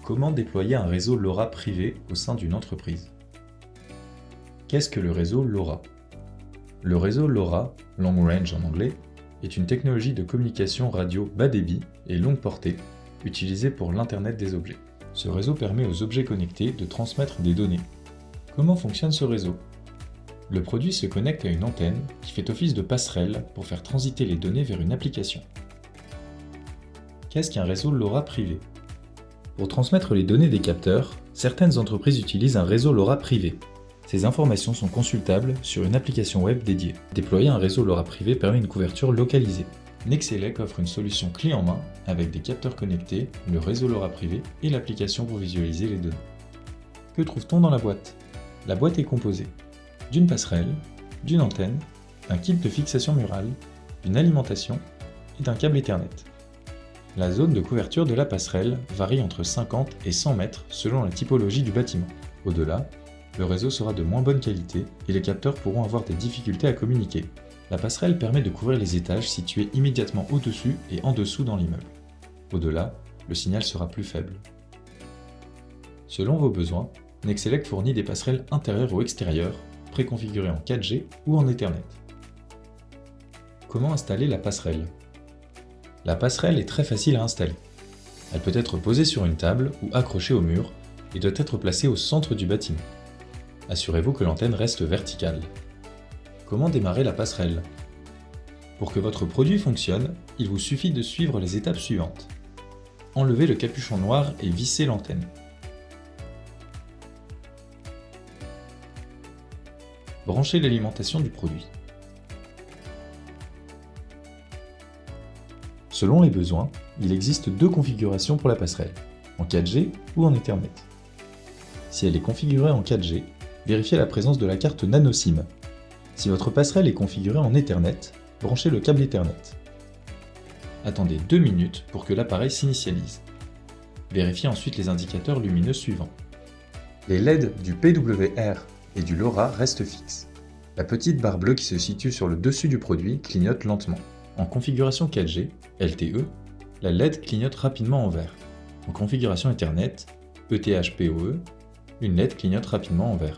Comment déployer un réseau LoRa privé au sein d'une entreprise? Qu'est-ce que le réseau LoRa? Le réseau LoRa, Long Range en anglais, est une technologie de communication radio bas débit et longue portée utilisée pour l'Internet des objets. Ce réseau permet aux objets connectés de transmettre des données. Comment fonctionne ce réseau? Le produit se connecte à une antenne qui fait office de passerelle pour faire transiter les données vers une application. Qu'est-ce qu'un réseau LoRa privé? Pour transmettre les données des capteurs, certaines entreprises utilisent un réseau LoRa privé. Ces informations sont consultables sur une application web dédiée. Déployer un réseau LoRa privé permet une couverture localisée. Nexelec offre une solution clé en main avec des capteurs connectés, le réseau LoRa privé et l'application pour visualiser les données. Que trouve-t-on dans la boîte? La boîte est composée d'une passerelle, d'une antenne, d'un kit de fixation murale, d'une alimentation et d'un câble Ethernet. La zone de couverture de la passerelle varie entre 50 et 100 mètres selon la typologie du bâtiment. Au-delà, le réseau sera de moins bonne qualité et les capteurs pourront avoir des difficultés à communiquer. La passerelle permet de couvrir les étages situés immédiatement au-dessus et en dessous dans l'immeuble. Au-delà, le signal sera plus faible. Selon vos besoins, Nexelec fournit des passerelles intérieures ou extérieures, préconfigurées en 4G ou en Ethernet. Comment installer la passerelle? La passerelle est très facile à installer. Elle peut être posée sur une table ou accrochée au mur et doit être placée au centre du bâtiment. Assurez-vous que l'antenne reste verticale. Comment démarrer la passerelle? Pour que votre produit fonctionne, il vous suffit de suivre les étapes suivantes. Enlevez le capuchon noir et vissez l'antenne. Branchez l'alimentation du produit. Selon les besoins, il existe deux configurations pour la passerelle, en 4G ou en Ethernet. Si elle est configurée en 4G, vérifiez la présence de la carte NanoSIM. Si votre passerelle est configurée en Ethernet, branchez le câble Ethernet. Attendez 2 minutes pour que l'appareil s'initialise. Vérifiez ensuite les indicateurs lumineux suivants. Les LED du PWR et du LoRa restent fixes. La petite barre bleue qui se situe sur le dessus du produit clignote lentement. En configuration 4G, LTE, la LED clignote rapidement en vert. En configuration Ethernet, ETH-PoE, une LED clignote rapidement en vert.